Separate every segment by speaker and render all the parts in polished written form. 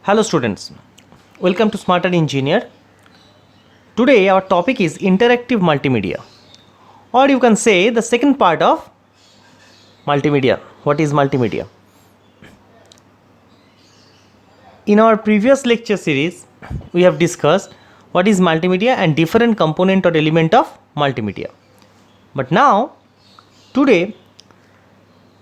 Speaker 1: Hello students, welcome to Smarter Engineer. Today our topic is interactive multimedia, or you can say the second part of multimedia. What is multimedia? In our previous lecture series, we have discussed what is multimedia and different component or element of multimedia. But now, today,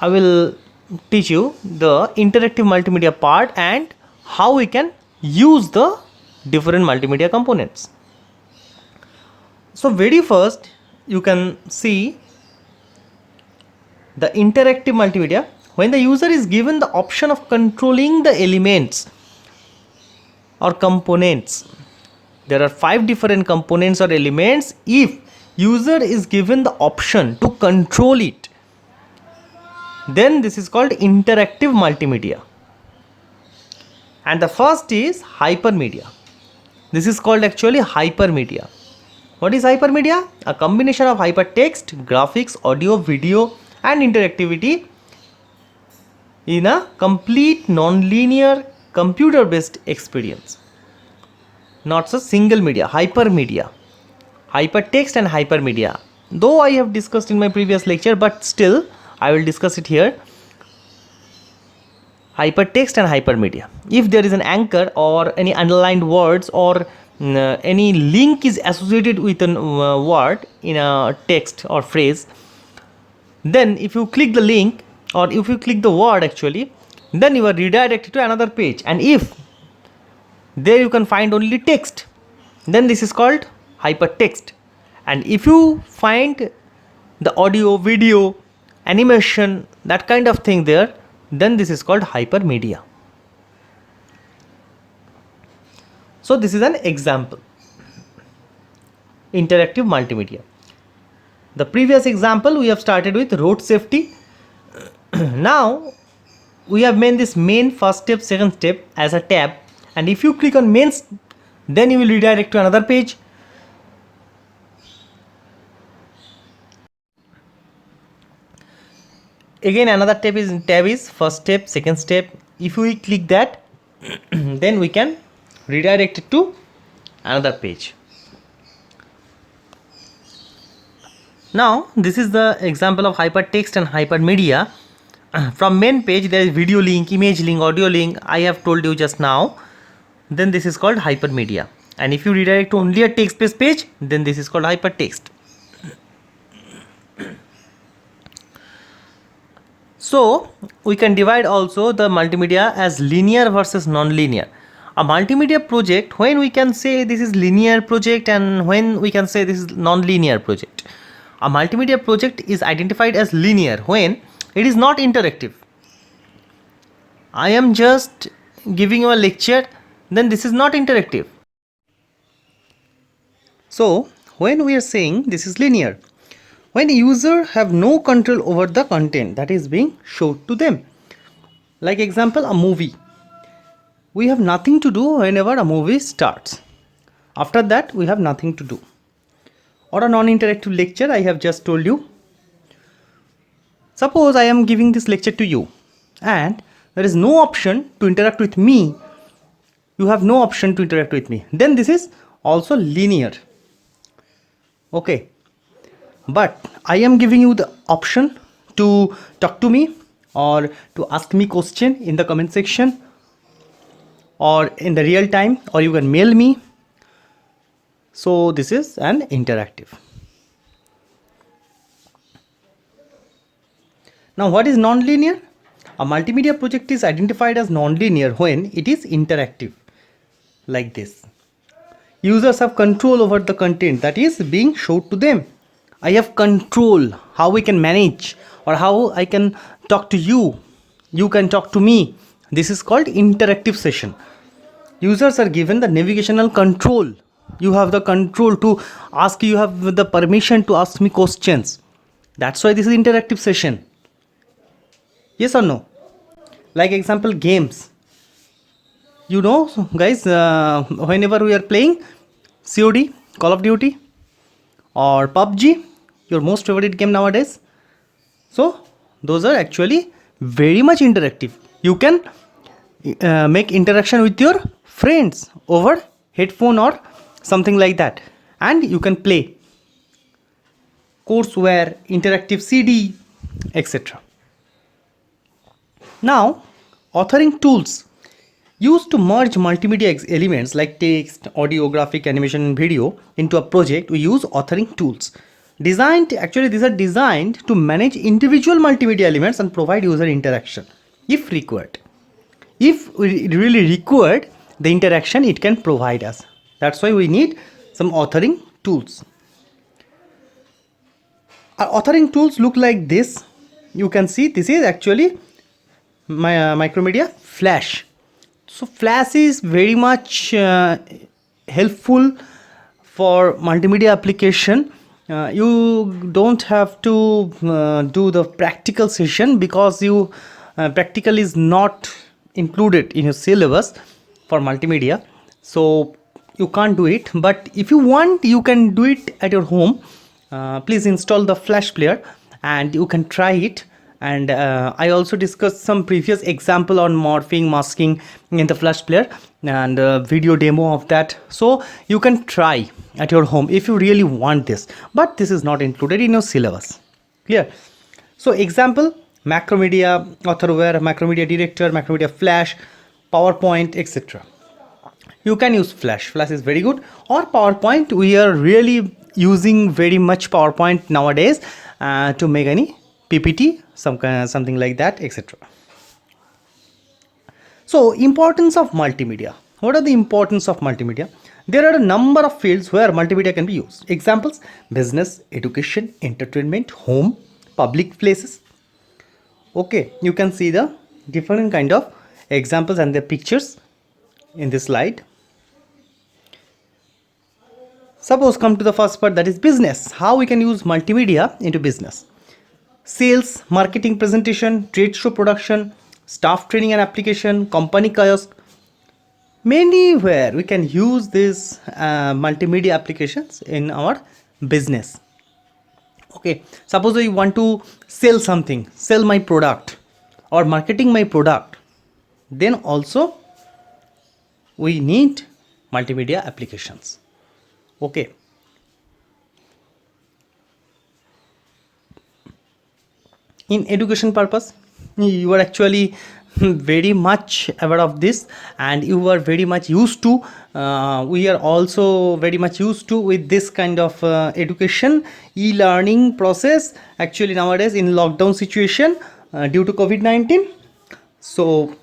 Speaker 1: I will teach you the interactive multimedia part and how we can use the different multimedia components. So very first you can see the interactive multimedia when the user is given the option of controlling the elements or components. There are 5 different components or elements. If user is given the option to control it, then this is called interactive multimedia. And the first is hypermedia. This is called actually hypermedia. What is hypermedia? A combination of hypertext, graphics, audio, video and interactivity in a complete non-linear computer based experience. Not a single media, hypermedia. Hypertext and hypermedia. Though I have discussed in my previous lecture, but still I will discuss it here. Hypertext and hypermedia. If there is an anchor or any underlined words or any link is associated with a word in a text or phrase, then if you click the link or if you click the word actually, then you are redirected to another page. And if there you can find only text, then this is called hypertext. And if you find the audio, video, animation, that kind of thing there, then this is called hypermedia. So this is an example. Interactive multimedia. The previous example we have started with road safety. Now we have made this main first step, second step as a tab, and if you click on mains, then you will redirect to another page. Again another tab is first step, second step. If we click that, then we can redirect it to another page. Now this is the example of hypertext and hypermedia. From main page there is video link, image link, audio link. I have told you just now. Then this is called hypermedia. And if you redirect to only a text based page, then this is called hypertext. So we can divide also the multimedia as linear versus non-linear. A multimedia project, when we can say this is linear project and when we can say this is non-linear project. A multimedia project is identified as linear when it is not interactive. I am just giving you a lecture, then this is not interactive. So when we are saying this is linear, when user have no control over the content that is being showed to them. Like example, a movie. We have nothing to do whenever a movie starts. After that we have nothing to do. Or a non-interactive lecture, I have just told you. Suppose I am giving this lecture to you and there is no option to interact with me. You have no option to interact with me. Then this is also linear. Okay. But I am giving you the option to talk to me or to ask me question in the comment section or in the real time, or you can mail me. So this is an interactive. Now what is non-linear? A multimedia project is identified as non-linear when it is interactive. Like this. Users have control over the content that is being showed to them. I have control how we can manage or how I can talk to you. You can talk to me. This is called interactive session. Users are given the navigational control. You have the control to ask, you have the permission to ask me questions. That's why this is interactive session. Yes or no? Like example, games. You know guys, whenever we are playing COD, Call of Duty or PUBG, your most favorite game nowadays. So those are actually very much interactive. You can make interaction with your friends over headphone or something like that, and you can play courseware, interactive CD, etc. Now, authoring tools used to merge multimedia elements like text, audio, graphic, animation, and video into a project. We use authoring tools. These are designed to manage individual multimedia elements and provide user interaction if required. If we really required the interaction, it can provide us. That's why we need some authoring tools. Our authoring tools look like this. You can see this is actually my Micromedia Flash. So Flash is very much helpful for multimedia application. You don't have to do the practical session because you practical is not included in your syllabus for multimedia, so you can't do it. But if you want, you can do it at your home. Please install the Flash player and you can try it. And I also discussed some previous example on morphing, masking in the Flash player, and video demo of that, so you can try at your home if you really want this, but this is not included in your syllabus. Clear? So example: Macromedia Authorware, Macromedia Director, Macromedia Flash, PowerPoint, etc. You can use Flash. Flash is very good, or PowerPoint. We are really using very much PowerPoint nowadays to make any PPT, something like that, etc. So, importance of multimedia. What are the importance of multimedia? There are a number of fields where multimedia can be used. Examples: business, education, entertainment, home, public places. Okay, you can see the different kind of examples and their pictures in this slide. Suppose come to the first part, that is business. How we can use multimedia into business? Sales, marketing, presentation, trade show production, staff training and application, company kiosk. Many where we can use these multimedia applications in our business. Okay, suppose I want to sell something, sell my product or marketing my product, then also we need multimedia applications. Okay. In education purpose, you are actually very much aware of this, and you are very much used to, we are also very much used to with this kind of education e-learning process actually nowadays in lockdown situation due to COVID-19. So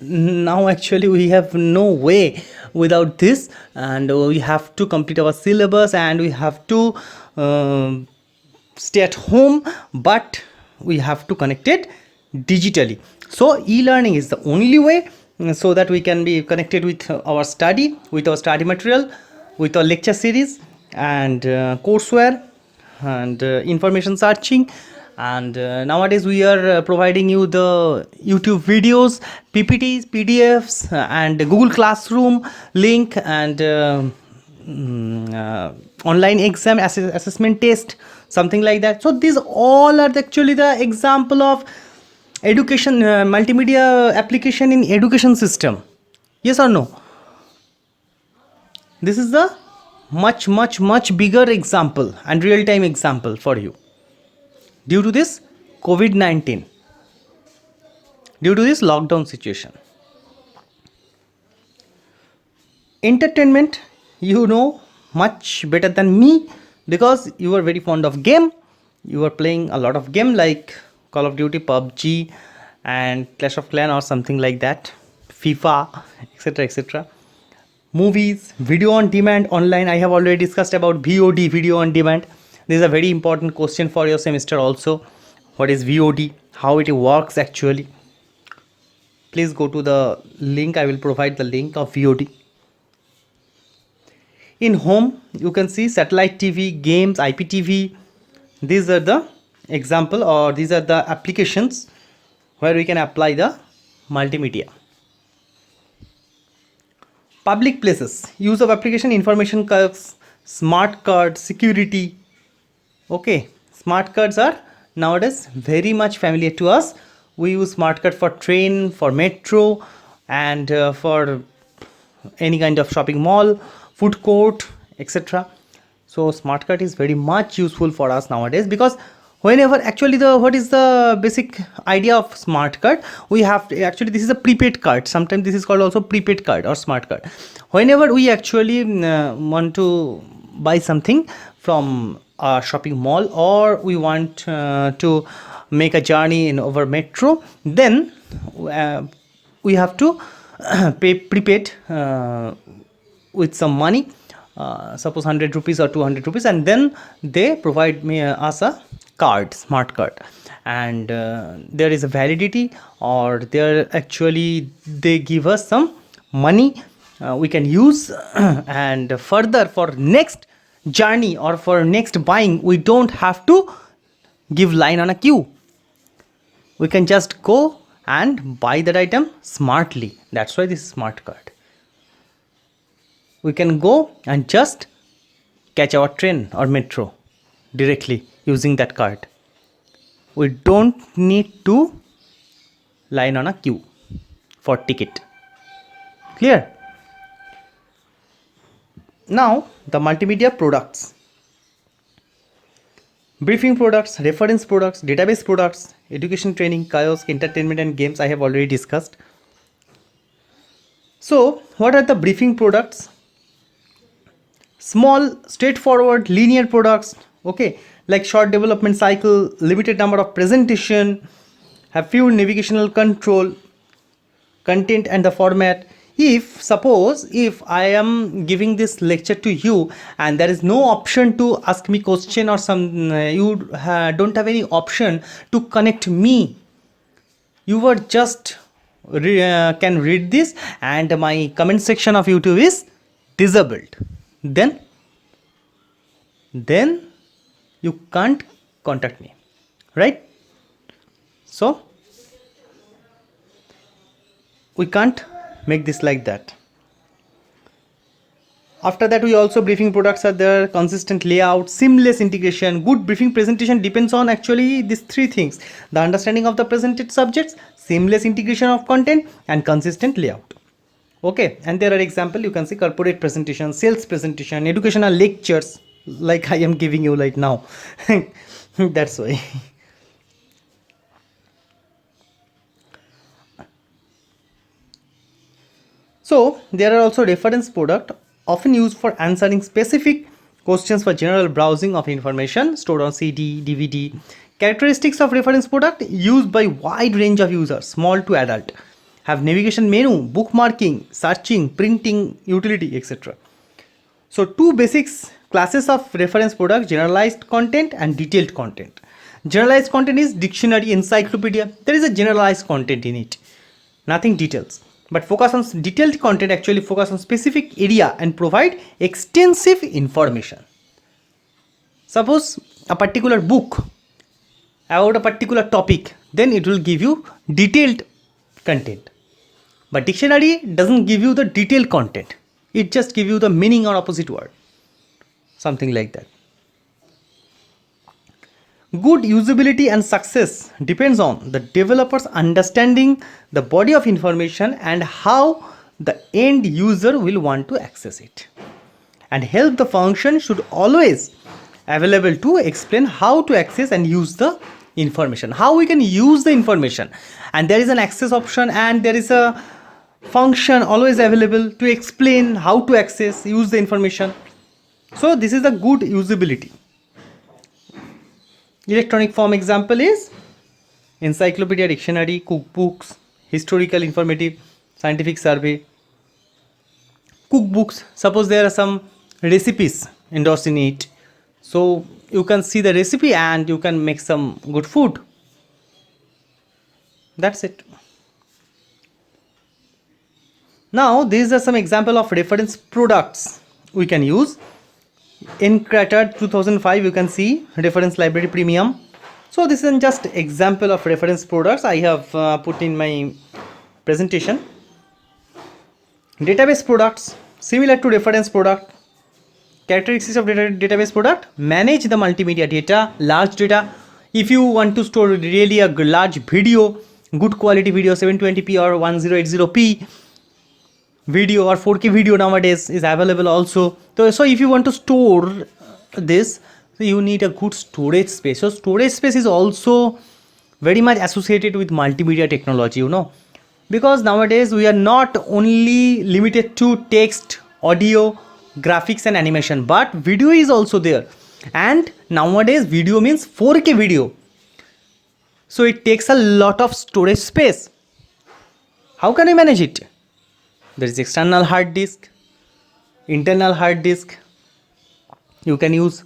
Speaker 1: now actually we have no way without this, and we have to complete our syllabus and we have to stay at home, but we have to connect it digitally. So e-learning is the only way so that we can be connected with our study, with our study material, with our lecture series and courseware and information searching. And nowadays we are providing you the YouTube videos, PPTs, PDFs and Google Classroom link and online exam assessment test, something like that. So these all are actually the example of education multimedia application in education system. Yes or no? This is the much bigger example and real-time example for you. Due to this COVID-19, due to this lockdown situation. Entertainment, you know much better than me because you are very fond of game. You are playing a lot of game like Call of Duty, PUBG and Clash of Clans or something like that, FIFA, etc, etc. Movies, video on demand, online. I have already discussed about VOD, video on demand. This is a very important question for your semester also. What is VOD? How it works actually? Please go to the link. I will provide the link of VOD. In home, you can see satellite TV, games, IPTV. These are the example, or these are the applications where we can apply the multimedia. Public places, use of application, information cards, smart card, security. Okay, smart cards are nowadays very much familiar to us. We use smart card for train, for metro, and for any kind of shopping mall, food court, etc. So smart card is very much useful for us nowadays, because whenever actually the what is the basic idea of smart card, we have to, actually this is a prepaid card, sometimes this is called also prepaid card or smart card. Whenever we actually want to buy something from a shopping mall, or we want to make a journey in over metro, then we have to pay prepaid with some money, suppose 100 rupees or 200 rupees, and then they provide me us a card, smart card, and there is a validity, or there actually they give us some money we can use and further for next journey or for next buying, we don't have to give line on a queue. We can just go and buy that item smartly. That's why this is smart card. We can go and just catch our train or metro directly using that card. We don't need to line on a queue for ticket. Clear? Now the multimedia products. Briefing products, reference products, database products, education, training, kiosk, entertainment and games I have already discussed. So what are the briefing products? Small, straightforward, linear products, okay, like short development cycle, limited number of presentation, have few navigational control, content and the format. If suppose if I am giving this lecture to you and there is no option to ask me question, or some you don't have any option to connect me, you were just can read this and my comment section of YouTube is disabled, then you can't contact me, right? So we can't make this like that. After that, we also briefing products are there: consistent layout, seamless integration. Good briefing presentation depends on actually these three things: the understanding of the presented subjects, seamless integration of content, and consistent layout. Okay, and there are example, you can see corporate presentation, sales presentation, educational lectures like I am giving you right now. That's why. So there are also reference product, often used for answering specific questions for general browsing of information stored on CD, DVD. Characteristics of reference product: used by wide range of users, small to adult, have navigation menu, bookmarking, searching, printing, utility, etc. So two basics classes of reference product: generalized content and detailed content. Generalized content is dictionary, encyclopedia. There is a generalized content in it, nothing details. But focus on detailed content actually focus on specific area and provide extensive information. Suppose a particular book about a particular topic, then it will give you detailed content. But dictionary doesn't give you the detailed content. It just give you the meaning or opposite word. Something like that. Good usability and success depends on the developer's understanding the body of information and how the end user will want to access it. And help the function should always available to explain how to access and use the information, how we can use the information. And there is an access option and there is a function always available to explain how to access, use the information. So this is a good usability. Electronic form example is encyclopedia, dictionary, cookbooks, historical, informative, scientific survey. Cookbooks, suppose there are some recipes endorsed in it, so you can see the recipe and you can make some good food. That's it. Now these are some example of reference products we can use. Encarta 2005, you can see reference library premium. So this is just example of reference products I have put in my presentation. Database products, similar to reference product. Characteristics of database product: manage the multimedia data, large data. If you want to store really a large video good quality video, 720p or 1080p video or 4K video nowadays is available also. So if you want to store this, so you need a good storage space. So storage space is also very much associated with multimedia technology, you know, because nowadays we are not only limited to text, audio, graphics and animation, but video is also there. And nowadays video means 4K video, so it takes a lot of storage space. How can I manage it? There is external hard disk, internal hard disk. You can use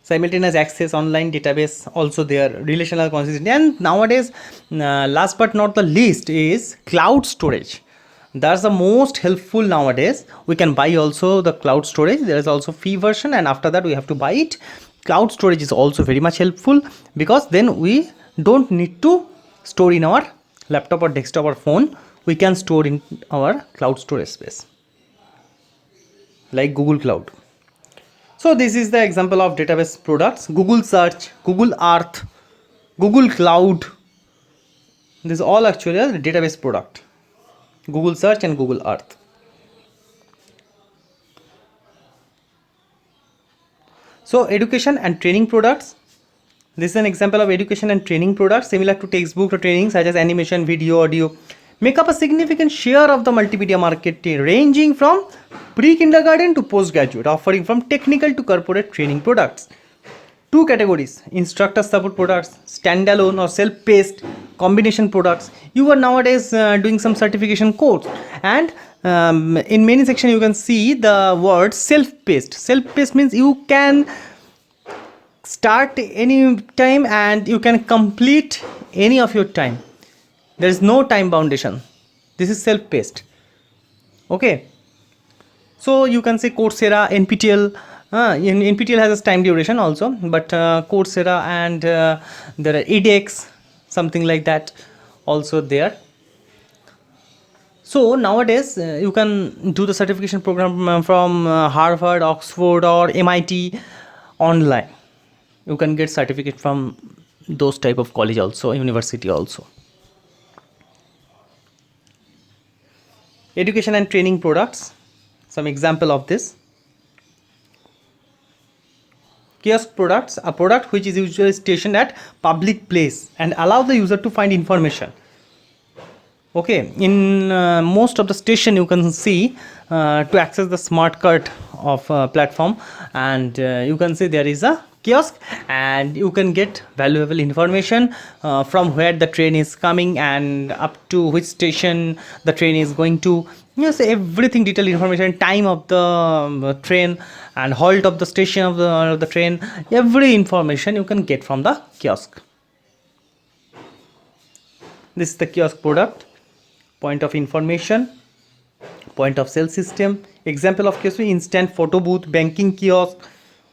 Speaker 1: simultaneous access, online database also there, relational consistency. And nowadays last but not the least is cloud storage. That's the most helpful nowadays. We can buy also the cloud storage. There is also free version, and after that we have to buy it. Cloud storage is also very much helpful, because then we don't need to store in our laptop or desktop or phone. We can store in our cloud storage space like Google Cloud. So this is the example of database products: Google Search, Google Earth, Google Cloud. This is all actually a database product: Google Search and Google Earth. So education and training products. This is an example of education and training products similar to textbook or training, such as animation, video, audio, make up a significant share of the multimedia market, ranging from pre-kindergarten to postgraduate, offering from technical to corporate training products. Two categories: instructor support products, standalone or self-paced combination products. You are nowadays doing some certification course, and in many sections you can see the word self-paced. Self-paced means you can start any time and you can complete any of your time. There is no time boundation. This is self-paced. Okay, so you can say Coursera, NPTEL. NPTEL has a time duration also, but Coursera and there are edX, something like that also there. So nowadays you can do the certification program from Harvard, Oxford or MIT online. You can get certificate from those type of college also, university also. Education and training products. Some example of this: kiosk products, a product which is usually stationed at public place and allow the user to find information. Okay, in most of the station you can see to access the smart card of platform, and you can see there is a kiosk, and you can get valuable information from where the train is coming and up to which station the train is going to. Yes, everything, detailed information, time of the train and halt of the station of the train, every information you can get from the kiosk. This is the kiosk product: point of information, point of sale system. Example of kiosk: instant photo booth, banking kiosk,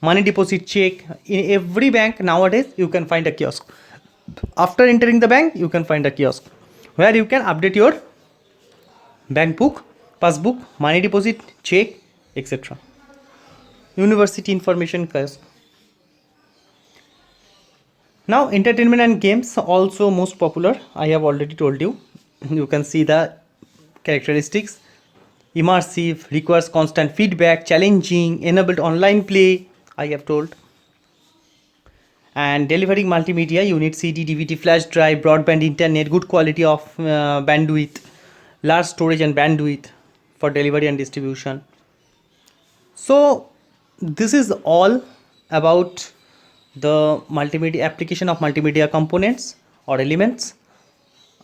Speaker 1: money deposit check. In every bank nowadays you can find a kiosk. After entering the bank you can find a kiosk where you can update your bank book, passbook, money deposit, check, etc. University information kiosk. Now entertainment and games, also most popular. I have already told you. You can see the characteristics: immersive, requires constant feedback, challenging, enabled online play, I have told. And delivering multimedia, you need CD, DVD, flash drive, broadband internet, good quality of bandwidth, large storage and bandwidth for delivery and distribution. So this is all about the multimedia application of multimedia components or elements,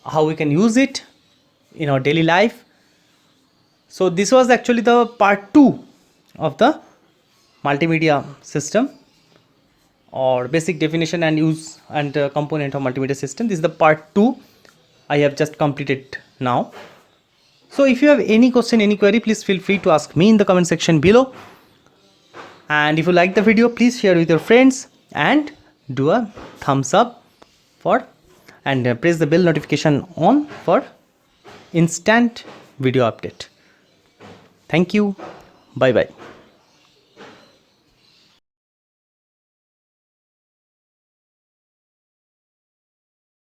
Speaker 1: how we can use it in our daily life. So this was actually the part 2 of the multimedia system, or basic definition and use and component of multimedia system. This is the part 2 I have just completed now. So if you have any question, any query, please feel free to ask me in the comment section below. And if you like the video, please share with your friends and do a thumbs up for, and press the bell notification on for instant video update. Thank you. Bye bye.